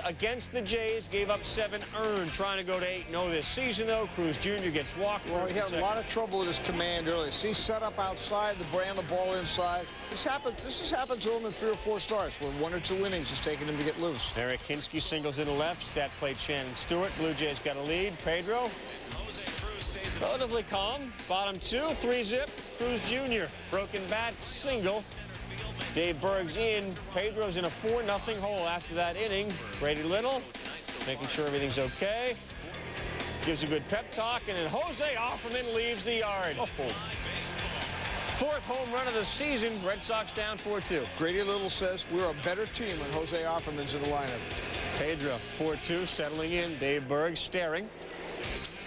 against the Jays, gave up 7 earned, trying to go to 8-0 this season, though. Cruz Jr. gets walked. Well, he had a lot of trouble with his command earlier. See, set up outside, the ball inside. This has happened to him in 3 or 4 starts, where 1 or 2 innings has taken him to get loose. Eric Hinsky singles in the left. Stat played Shannon Stewart. Blue Jays got a lead. Pedro, relatively calm. Bottom 2, 3-zip. Cruz Jr. Broken bat, single. Dave Berg's in. Pedro's in a 4-0 hole after that inning. Brady Little making sure everything's okay. Gives a good pep talk, and then Jose Offerman leaves the yard. Oh. 4th home run of the season. Red Sox down 4-2. Brady Little says we're a better team when Jose Offerman's in the lineup. Pedro, 4-2, settling in. Dave Berg staring.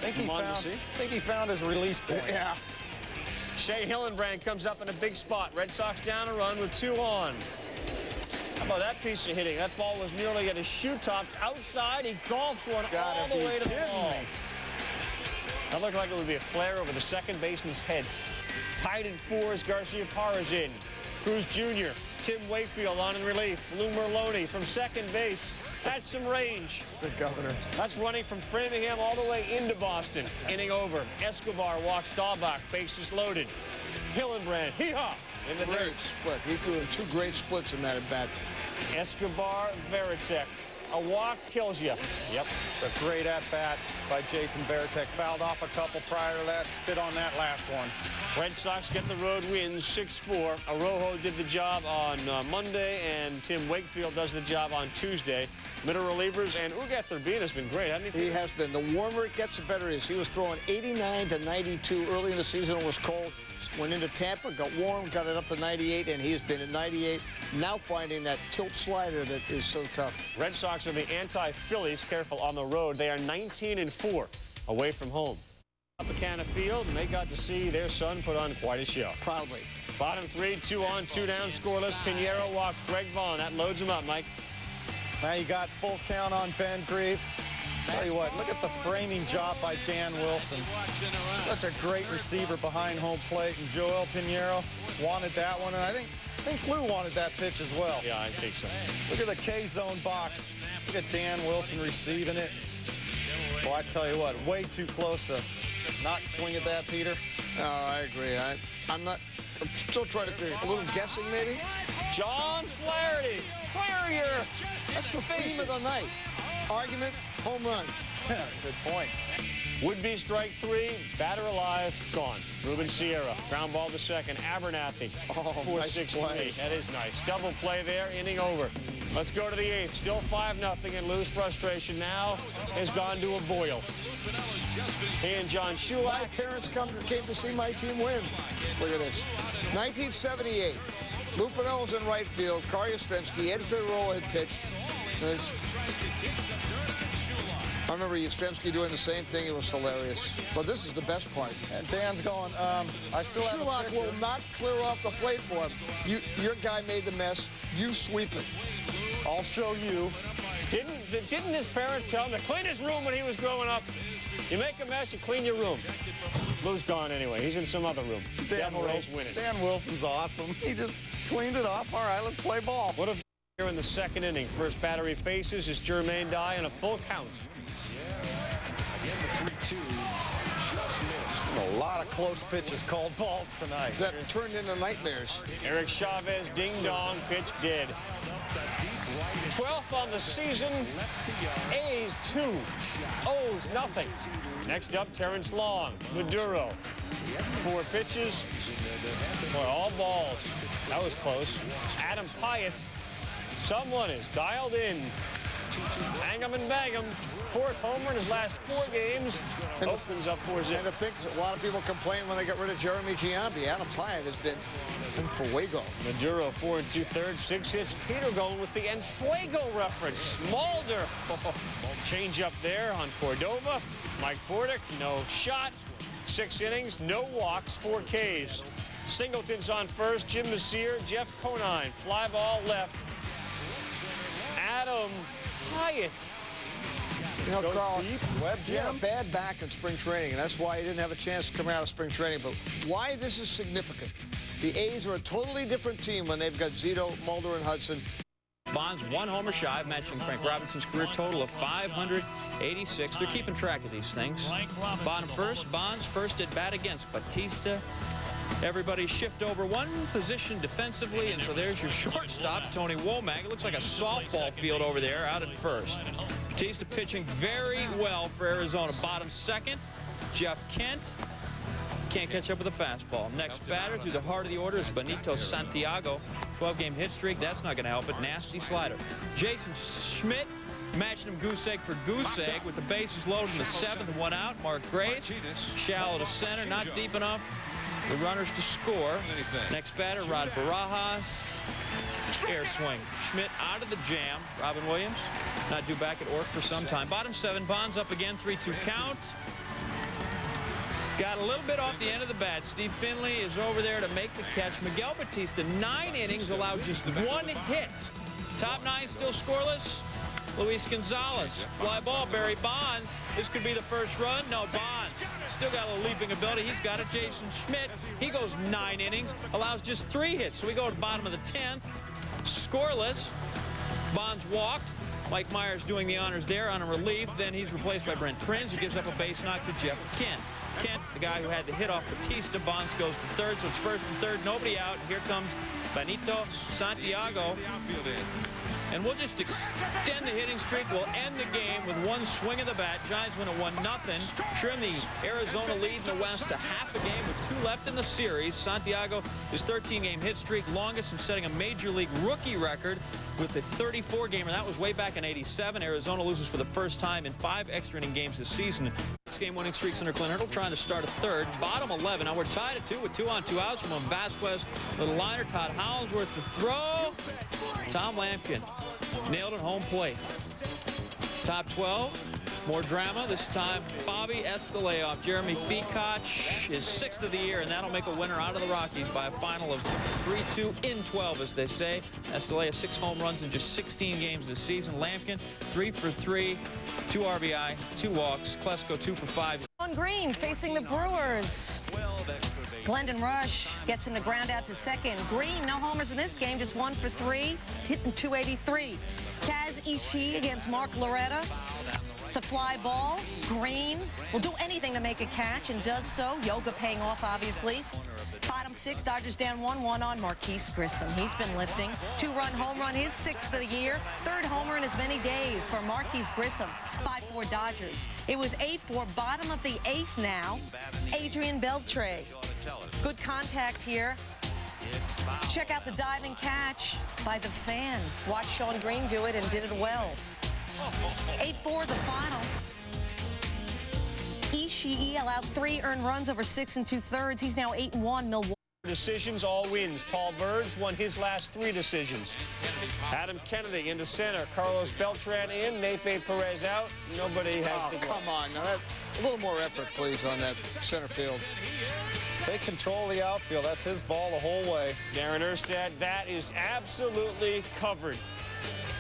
I think he found his release point. Yeah. Shea Hillenbrand comes up in a big spot. Red Sox down a run with 2 on. How about that piece of hitting? That ball was nearly at his shoe tops outside. He golfs one all the way to the wall. That looked like it would be a flare over the second baseman's head. Tied at 4 as Garcia Parra's in. Cruz Jr., Tim Wakefield on in relief. Lou Merlone from second base. That's some range. Good governor. That's running from Framingham all the way into Boston. Inning over. Escobar walks Dahlbach. Bases loaded. Hillenbrand, hee-haw, in the dirt. Split. He threw in 2 great splits in that at bat. Escobar, Veritek. A walk kills you. Yep. A great at-bat by Jason Veritek. Fouled off a couple prior to that. Spit on that last one. Red Sox get the road wins 6-4. Arojo did the job on Monday, and Tim Wakefield does the job on Tuesday. Middle relievers, and Ugat Thurbin has been great, hasn't he? He has been. The warmer it gets, the better it is. He was throwing 89 to 92 early in the season. It was cold. Went into Tampa, got warm, got it up to 98, and he has been at 98. Now finding that tilt slider that is so tough. Red Sox are the anti-Phillies. Careful on the road. They are 19-4 away from home. Tropicana Field, and they got to see their son put on quite a show. Proudly. Bottom 3, 2 on, 2 down, scoreless. Pinheiro walks Greg Vaughn. That loads him up, Mike. Now you got full count on Ben Grieve. Tell you what, look at the framing job by Dan Wilson. Such a great receiver behind home plate, and Joel Pinheiro wanted that one, and I think Lou wanted that pitch as well. Yeah, I think so. Look at the K-zone box. Look at Dan Wilson receiving it. Well, I tell you what, way too close to not swing at that, Peter. No, I agree. I'm still trying to figure. A little guessing, maybe. John Flaherty, clear your. That's the theme of the night. Argument, home run. Good point. Would-be strike 3, batter alive, gone. Ruben Sierra, ground ball to second. Abernathy, 4-6-3. Nice. That is nice. Double play there, inning over. Let's go to the 8th. Still 5-0, and Lou's frustration now has gone to a boil. He and John My Shulak. parents came to see my team win. Look at this. 1978. Lou Piniella in right field. Carl Yastrzemski, Ed Figueroa had pitched. I remember Yastrzemski doing the same thing. It was hilarious. But this is the best part. And Dan's going, I still have a Shulak picture. will not clear off the plate for him. Your guy made the mess. You sweep it. I'll show you. Didn't his parents tell him to clean his room when he was growing up? You make a mess, you clean your room. Lou's gone anyway. He's in some other room. Dan Wilson's awesome. He just cleaned it off. All right, let's play ball. What if here in the second inning? First batter he faces is Jermaine Dye in a full count. Again, the 3-2 just missed. A lot of close pitches called balls tonight. That turned into nightmares. Eric Chavez, ding-dong, pitch dead. 12th on the season. A's 2. O's nothing. Next up, Terrence Long. Maduro. 4 pitches. Boy, all balls. That was close. Adam Pyatt. Someone is dialed in. Hang 'em and bang 'em. 4th homer in his last 4 games. Opens up 4-0. And I think a lot of people complain when they got rid of Jeremy Giambi. Adam Pyatt has been in fuego. Maduro 4 2/3, 6 hits. Peter going with the En Fuego reference. Mulder. Change up there on Cordova. Mike Bordick, no shot. 6 innings, no walks, 4 Ks. Singleton's on first. Jim Messier, Jeff Conine. Fly ball left. Adam Pyatt. You know, Goes Carl, deep. He had a bad back in spring training, and that's why he didn't have a chance to come out of spring training. But why this is significant, the A's are a totally different team when they've got Zito, Mulder, and Hudson. Bonds 1 homer shy of matching Frank Robinson's career total of 586. They're keeping track of these things. Bottom first, Bonds first at bat against Batista. Everybody shift over one position defensively, and so there's your shortstop, Tony Womack. It looks like a softball field over there out at first. Batista pitching very well for Arizona. Bottom second, Jeff Kent. Can't catch up with a fastball. Next batter through the heart of the order is Benito Santiago. 12-game hit streak. That's not going to help it. Nasty slider. Jason Schmidt matching him goose egg for goose egg with the bases loaded in the 7th. 1 out. Mark Grace. Shallow to center. Not deep enough. The runners to score. Next batter, Rod Barajas. Air swing. Schmidt out of the jam. Robin Williams not due back at work for some time. Bottom 7, Bonds up again. 3-2 count. Got a little bit off the end of the bat. Steve Finley is over there to make the catch. Miguel Batista, 9 innings, allowed just 1 hit. Top 9 still scoreless. Luis Gonzalez, fly ball, Barry Bonds. This could be the first run. No, Bonds still got a little leaping ability. He's got it. Jason Schmidt, he goes 9 innings, allows just 3 hits. So we go to the bottom of the 10th, scoreless. Bonds walked. Mike Myers doing the honors there on a relief. Then he's replaced by Brent Prinz, who gives up a base knock to Jeff Kent. Kent, the guy who had the hit off Batista. Bonds goes to third, so it's first and third. Nobody out. Here comes Benito Santiago. And we'll just extend the hitting streak. We'll end the game with 1 swing of the bat. Giants win at 1-0. Trim the Arizona lead in the West to half a game with 2 left in the series. Santiago, his 13-game hit streak, longest in setting a Major League rookie record with a 34-gamer. That was way back in '87. Arizona loses for the first time in 5 extra inning games this season. 6-game winning streaks under Clint Hurdle, trying to start a third. Bottom 11. Now we're tied at 2 with 2 on 2 outs. Ramon Vasquez, little liner. Todd Hollingsworth to throw. Tom Lampkin nailed it home plate. Top 12. More drama. This time, Bobby Estelea off Jeremy Feacock, his 6th of the year, and that'll make a winner out of the Rockies by a final of 3-2 in 12, as they say. Estelea 6 home runs in just 16 games this season. Lampkin 3 for 3, 2 RBI, 2 walks. Klesko 2 for 5. On Green facing the Brewers. Glendon Rush gets him to ground out to second. Green, no homers in this game, just 1 for 3, hitting .283. Kaz Ishii against Mark Loretta. It's a fly ball. Green will do anything to make a catch and does so. Yoga paying off, obviously. Bottom 6, Dodgers down 1-1 on Marquise Grissom. He's been lifting. 2-run home run, his 6th of the year. 3rd homer in as many days for Marquise Grissom. 5-4 Dodgers. It was 8-4, bottom of the 8th now. Adrian Beltre. Good contact here. Check out the diving catch by the fan. Watch Sean Green do it and did it well. 8-4 the final. Ishii allowed 3 earned runs over 6 2/3. He's now 8-1. Milwaukee. Decisions, all wins. Paul Birds won his last 3 decisions. Adam Kennedy into center. Carlos Beltran in. Nefe Perez out. Nobody has the come on. Now a little more effort, please, on that center field. Take control of the outfield. That's his ball the whole way. Darren Erstad, that is absolutely covered.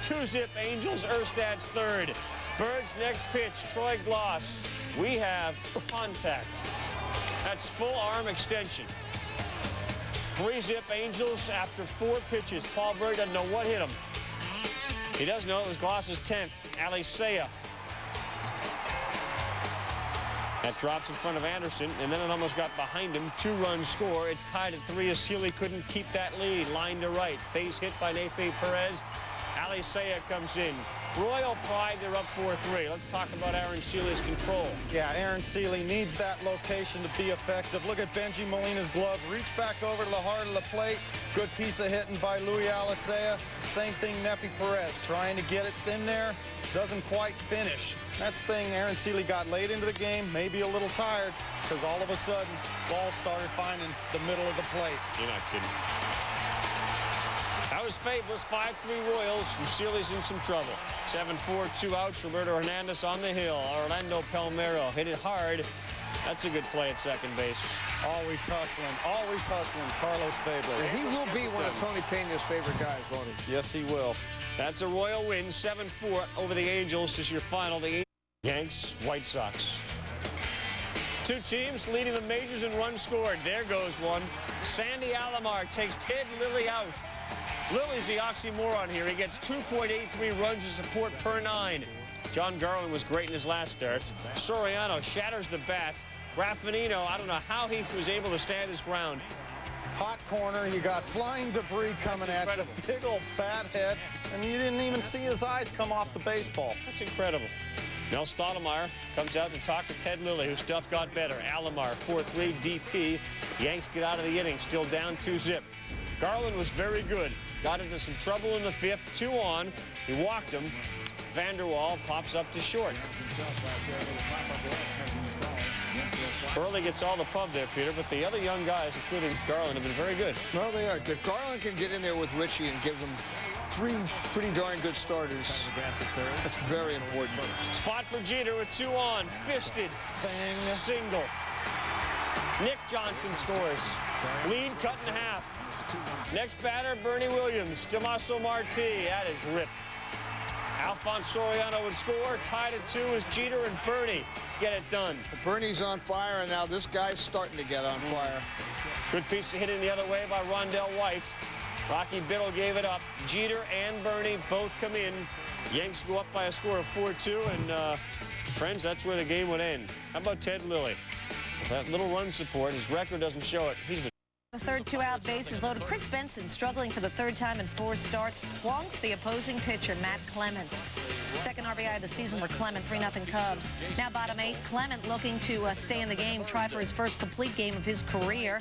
2-zip Angels, Erstad's 3rd. Birds next pitch, Troy Gloss. We have contact. That's full arm extension. 3-zip Angels after 4 pitches. Paul Bird doesn't know what hit him. He does know it was Gloss's 10th. Alicea. That drops in front of Anderson, and then it almost got behind him. 2-run score. It's tied at 3 as Sealy couldn't keep that lead. Line to right. Base hit by Nefe Perez. Alicea comes in. Royal Pride, they're up 4-3. Let's talk about Aaron Sealy's control. Yeah, Aaron Sealy needs that location to be effective. Look at Benji Molina's glove. Reach back over to the heart of the plate. Good piece of hitting by Louis Alicea. Same thing, Nefe Perez. Trying to get it in there. Doesn't quite finish. That's the thing, Aaron Sealy got late into the game, maybe a little tired, because all of a sudden, ball started finding the middle of the plate. You're not kidding. That was fadeless. 5-3 Royals. And Sealy's in some trouble. 7-4, 2 outs. Roberto Hernandez on the hill. Orlando Palmeiro hit it hard. That's a good play at second base. Always hustling, Carlos Fables. He will be one of Tony Pena's favorite guys, won't he? Yes, he will. That's a Royal win. 7-4 over the Angels is your final. The Yanks, White Sox. 2 teams leading the majors in runs scored. There goes one. Sandy Alomar takes Ted Lilly out. Lilly's the oxymoron here. He gets 2.83 runs of support per 9. John Garland was great in his last starts. Soriano shatters the bat. Graffinino, I don't know how he was able to stand his ground. Hot corner, you got flying debris coming at you, big old bat head, and you didn't even see his eyes come off the baseball. That's incredible. Mel Stottlemyre comes out to talk to Ted Lilly, whose stuff got better. Alomar, 4-3 DP. Yanks get out of the inning, still down 2-zip. Garland was very good. Got into some trouble in the 5th, 2 on. He walked him. Vanderwall pops up to short. Burley gets all the pub there, Peter, but the other young guys, including Garland, have been very good. Well, they are. If Garland can get in there with Richie and give them 3 pretty darn good starters, that's very important. Spot for Jeter with 2 on. Fisted. Bang. Single. Nick Johnson scores. Lead cut in half. Next batter, Bernie Williams. Tommaso Marti. That is ripped. Alphonse Soriano would score. Tied at 2 as Jeter and Bernie get it done. Bernie's on fire, and now this guy's starting to get on fire. Good piece of hitting the other way by Rondell White. Rocky Biddle gave it up. Jeter and Bernie both come in. Yanks go up by a score of 4-2, and friends, that's where the game would end. How about Ted Lilly? That little run support, his record doesn't show it. He's been The third 2-out bases loaded. Chris Benson, struggling for the 3rd time in 4 starts, plonks the opposing pitcher, Matt Clement. Second RBI of the season for Clement, 3-0 Cubs. Now bottom 8, Clement looking to stay in the game, try for his first complete game of his career.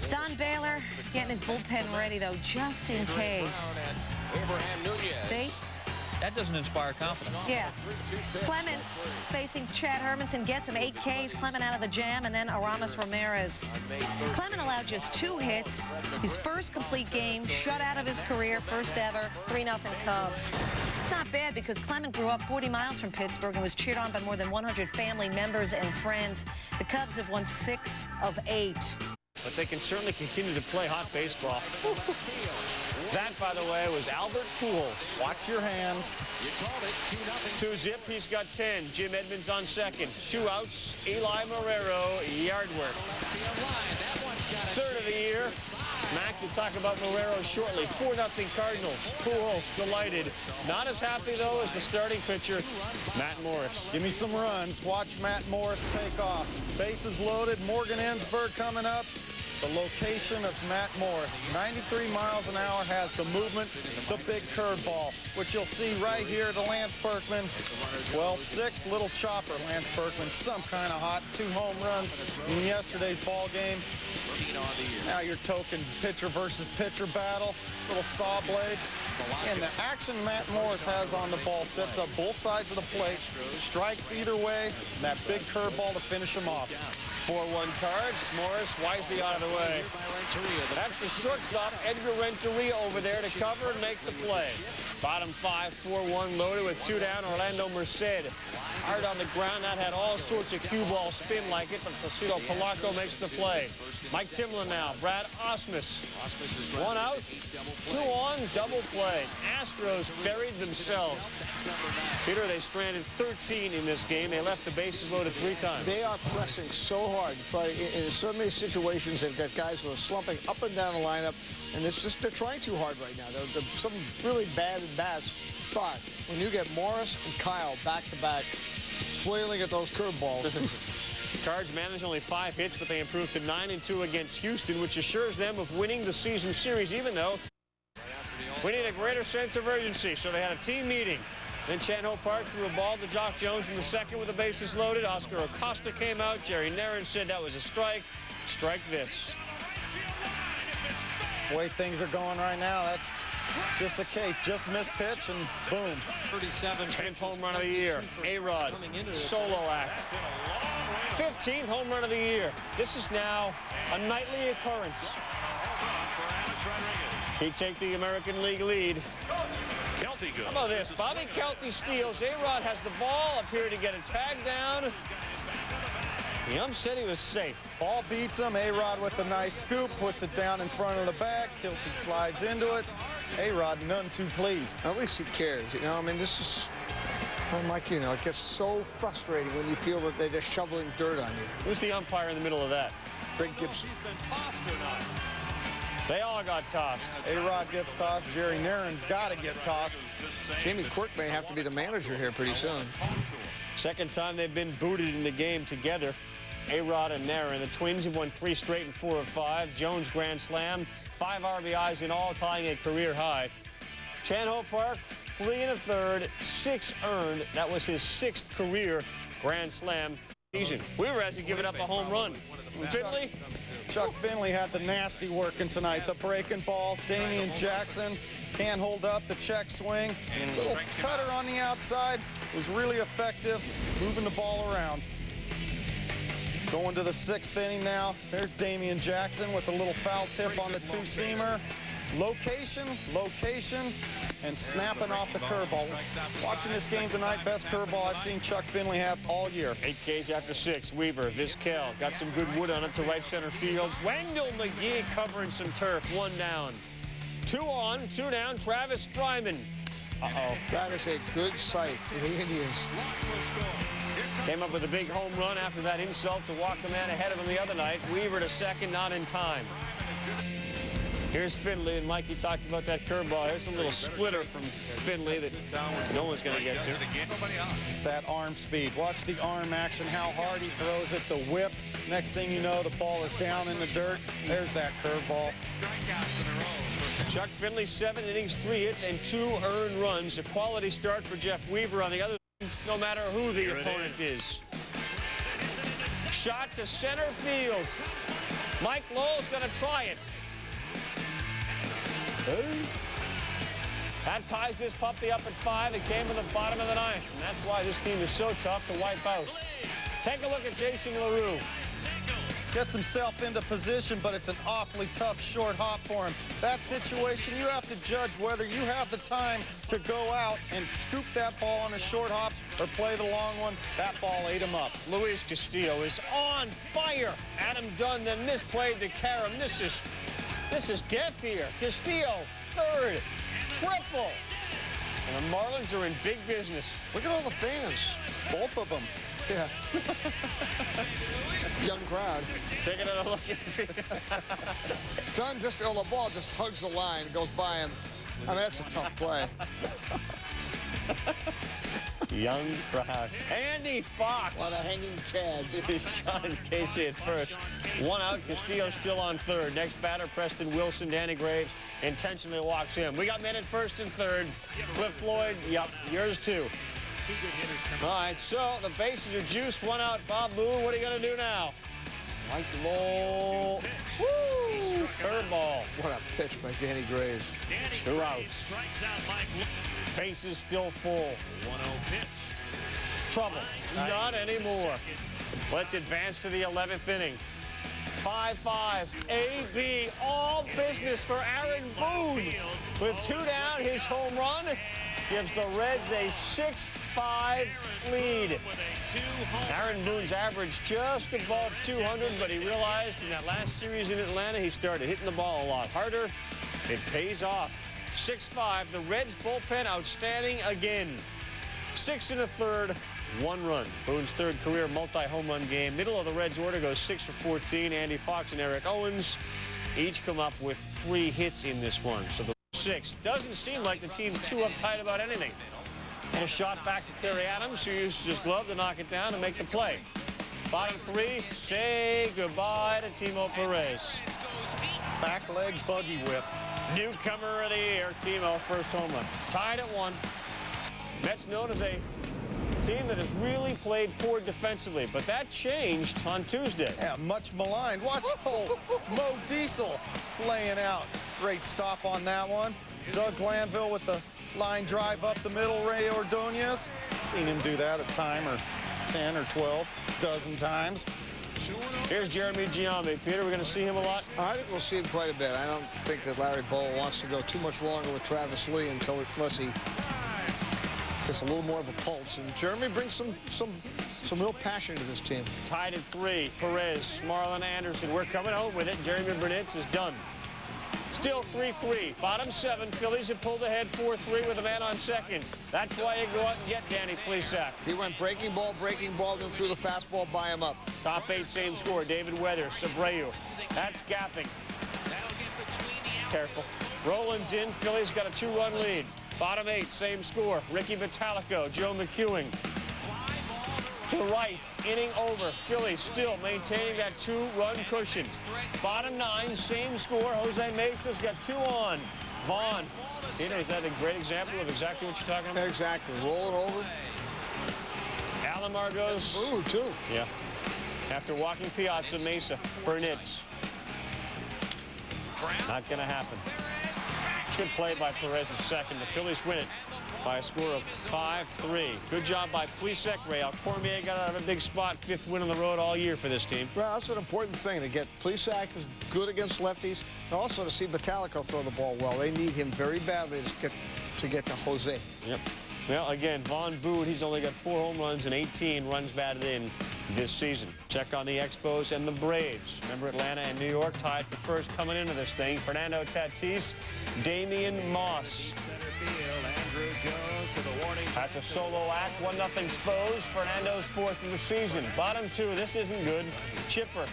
Don Baylor getting his bullpen ready, though, just in case. See? That doesn't inspire confidence. Yeah. Clement facing Chad Hermanson gets him 8 Ks. Clement out of the jam, and then Aramis Ramirez. Clement allowed just 2 hits. His first complete game, shut out of his career, first ever, 3-0 Cubs. It's not bad because Clement grew up 40 miles from Pittsburgh and was cheered on by more than 100 family members and friends. The Cubs have won 6 of 8. But they can certainly continue to play hot baseball. That, by the way, was Albert Pujols. Watch your hands. 2-zip, he's got 10. Jim Edmonds on second. 2 outs, Eli Marrero, yard work. 3rd of the year. Mac will talk about Marrero shortly. 4-0 Cardinals. Pujols delighted. Not as happy, though, as the starting pitcher, Matt Morris. Give me some runs. Watch Matt Morris take off. Bases loaded. Morgan Ensberg coming up. The location of Matt Morris, 93 miles an hour, has the movement, the big curveball, which you'll see right here to Lance Berkman. 12-6, little chopper, Lance Berkman, some kind of hot. 2 home runs in yesterday's ball game. Now your token pitcher versus pitcher battle, little saw blade. And the action Matt Morris has on the ball sets up both sides of the plate, strikes either way, and that big curveball to finish him off. 4-1 Cards. Morris wisely out of the way. That's the shortstop, Edgar Renteria, over there to cover and make the play. Bottom 5, 4-1 loaded with 2 down. Orlando Merced hard on the ground. That had all sorts of cue ball spin like it, but Placido Polarco makes the play. Mike Timlin now. Brad Ausmus. 1 out, 2 on, double play. Astros buried themselves. Peter, they stranded 13 in this game. They left the bases loaded 3 times. They are pressing so hard. In so many situations, they've got guys who are slumping up and down the lineup, and it's just they're trying too hard right now. They're some really bad at-bats, but when you get Morris and Kyle back-to-back flailing at those curveballs. Cards managed only 5 hits, but they improved to 9-2 against Houston, which assures them of winning the season series, even though we need a greater sense of urgency. So they had a team meeting. Then Chan-Ho Park threw a ball to Jock Jones in the second with the bases loaded. Oscar Acosta came out. Jerry Narron said that was a strike. Strike this. The way things are going right now, that's just the case. Just missed pitch and boom. 10th home run of the year. A-Rod, solo act. 15th home run of the year. This is now a nightly occurrence. He'd take the American League lead. How about this? Bobby Kelty steals. A-Rod has the ball up here to get a tag down. The ump said he was safe. Ball beats him. A-Rod with the nice scoop, puts it down in front of the bag. Kelty slides into it. A-Rod none too pleased. At least he cares, you know. I mean, this is, Mike, you know, it gets so frustrating when you feel that they're just shoveling dirt on you. Who's the umpire in the middle of that? Greg Gibson. They all got tossed. A-Rod gets tossed. Jerry Naren's got to get tossed. Jamie Quirk may have to be the manager here pretty soon. Second time they've been booted in the game together. A-Rod and Naren. The Twins have won 3 straight and 4 of 5. Jones grand slam. 5 RBIs in all, tying a career high. Chan-Ho Park, 3 1/3, 6 earned. That was his 6th career grand slam season. Weaver hasn't given up a home run. Finley? Chuck Finley had the nasty working tonight. The breaking ball. Damian Jackson can't hold up the check swing. Little cutter on the outside was really effective, moving the ball around. Going to the 6th inning now. There's Damian Jackson with a little foul tip on the two-seamer. Location, and snapping off the curveball. Watching this game tonight, best curveball I've seen Chuck Finley have all year. 8 Ks after 6. Weaver, Vizquel got some good wood on it to right center field. Wendell McGee covering some turf. 1 down. 2 on, 2 down. Travis Fryman. That is a good sight for the Indians. Came up with a big home run after that insult to walk the man ahead of him the other night. Weaver to second, not in time. Here's Finley, and Mikey talked about that curveball. Here's a little splitter from Finley that no one's going to get to. It's that arm speed. Watch the arm action, how hard he throws it, the whip. Next thing you know, the ball is down in the dirt. There's that curveball. Chuck Finley, 7 innings, 3 hits, and 2 earned runs. A quality start for Jeff Weaver on the other side, no matter who the opponent is. Shot to center field. Mike Lowell's going to try it. That ties this puppy up at 5. It came in the bottom of the 9th, and that's why this team is so tough to wipe out. Take a look at Jason LaRue. Gets himself into position, but it's an awfully tough short hop for him. That situation, you have to judge whether you have the time to go out and scoop that ball on a short hop or play the long one. That ball ate him up. Luis Castillo is on fire. Adam Dunn then misplayed to Karam. This is death here. Castillo, 3rd, triple. And the Marlins are in big business. Look at all the fans. Both of them. Yeah. Young crowd. Taking another look at Dunn just on the ball just hugs the line, goes by him. I mean, that's a tough play. Young crowd. Andy Fox. A lot of hanging chads. Sean Casey at first. 1 out. Castillo still on 3rd. Next batter, Preston Wilson. Danny Graves intentionally walks him. We got men at 1st and 3rd. Cliff Floyd. Yep, yours too. All right, so the bases are juiced. 1 out. Bob Boone. What are you going to do now? Mike Lowell. Woo! Curveball. What a pitch by Danny Graves. 2 outs. Bases still full. 1-0 pitch. Trouble. Not anymore. Let's advance to the 11th inning. 5-5. A.B. All business for Aaron Boone. With 2 down, his home run gives the Reds a 6-5 lead. Aaron Boone's average just above 200, but he realized in that last series in Atlanta, he started hitting the ball a lot harder. It pays off. 6-5. The Reds bullpen outstanding again. 6 1/3, 1 run. Boone's 3rd career multi-home run game. Middle of the Reds order goes 6 for 14. Andy Fox and Eric Owens each come up with 3 hits in this one. So the 6 doesn't seem like the team's too uptight about anything. And a shot back to Terry Adams, who uses his glove to knock it down and make the play. Bottom 3, say goodbye to Timo Perez. Back leg buggy whip. Newcomer of the year, Timo, first home run. Tied at 1. Mets known as a team that has really played poor defensively, but that changed on Tuesday. Yeah, much maligned. Watch Mo Diesel laying out. Great stop on that one. Doug Glanville with the line drive up the middle. Ray Ordonez. Seen him do that a time or 10 or 12, dozen times. Here's Jeremy Giambi. Peter, we're going to see him a lot? I think we'll see him quite a bit. I don't think that Larry Bowl wants to go too much longer with Travis Lee unless he gets a little more of a pulse. And Jeremy brings some real passion to this team. Tied at 3. Perez, Marlon Anderson. We're coming home with it. Jeremy Burnitz is done. Still 3-3. Bottom 7. Phillies have pulled ahead 4-3 with a man on second. That's why you go out and get Danny Plesac. He went breaking ball, then threw the fastball by him up. Top 8, same score. David Weathers, Abreu. That's gapping. Careful. Rollins in. Phillies got a 2-run lead. Bottom 8, same score. Ricky Vitalico, Joe McEwing. To right, inning over. Phillies still maintaining that 2-run cushion. Bottom 9, same score. Jose Mesa's got 2 on. Vaughn. Is that a great example of exactly what you're talking about? Exactly. Roll it over. Alomar goes. Ooh, 2. Yeah. After walking Piazza, Mesa, Burnitz. Not going to happen. Good play by Perez at second. The Phillies win it by a score of 5-3. Good job by Plesac. Real Cormier got out of a big spot. 5th win on the road all year for this team. Well, that's an important thing to get. Plesac is good against lefties, and also to see Vitalico throw the ball well. They need him very badly to get to Jose. Yep. Well, again, Vaughn Boone, he's only got 4 home runs and 18 runs batted in this season. Check on the Expos and the Braves. Remember, Atlanta and New York tied for first coming into this thing. Fernando Tatis, Damian Moss. That's a solo act. 1-0 Expos. Fernando's 4th of the season. Bottom 2, this isn't good. Chipper,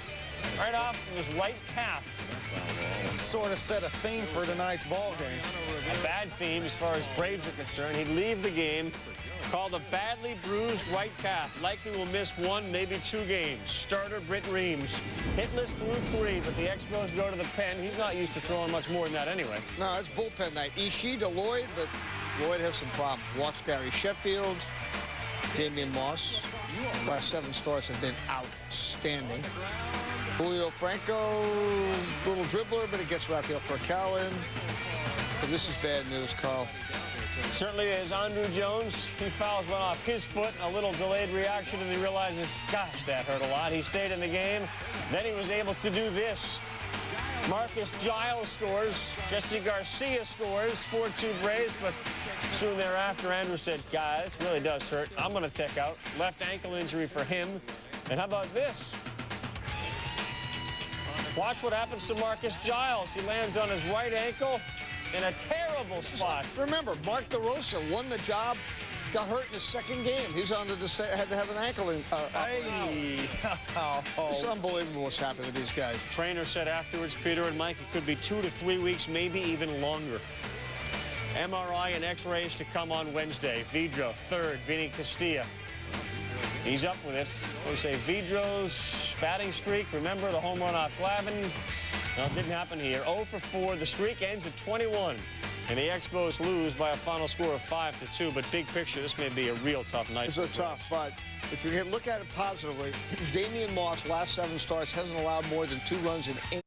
right off his right calf. Sort of set a theme for tonight's ball game. A bad theme as far as Braves are concerned. He'd leave the game. Called a badly bruised right calf. Likely will miss 1, maybe 2 games. Starter Britt Reams. Hitless through 3, but the Expos go to the pen. He's not used to throwing much more than that anyway. No, it's bullpen night. Ishii to Lloyd, but Lloyd has some problems. Watch Gary Sheffield, Damian Moss. Last 7 starts have been outstanding. Julio Franco, little dribbler, but he gets Rafael Furcal in. But this is bad news, Carl. Certainly is. Andrew Jones, he fouls one off his foot. A little delayed reaction, and he realizes, gosh, that hurt a lot. He stayed in the game. Then he was able to do this. Marcus Giles scores. Jesse Garcia scores. 4-2 Braves, but soon thereafter, Andrew said, guys, this really does hurt. I'm going to check out. Left ankle injury for him. And how about this? Watch what happens to Marcus Giles. He lands on his right ankle in a terrible spot. Remember, Mark DeRosa won the job, got hurt in his 2nd game. He's on the had to have an ankle in. It's unbelievable what's happened to these guys. Trainer said afterwards, Peter and Mike, it could be 2 to 3 weeks, maybe even longer. MRI and X-rays to come on Wednesday. Vidro, 3rd, Vinny Castilla. He's up with it. We say Vidro's batting streak. Remember the home run off Glavine? No, it didn't happen here. 0 for 4. The streak ends at 21. And the Expos lose by a final score of 5-2. But big picture, this may be a real tough night. It's a tough, but if you can look at it positively, Damian Moss, last 7 starts, hasn't allowed more than 2 runs in 8.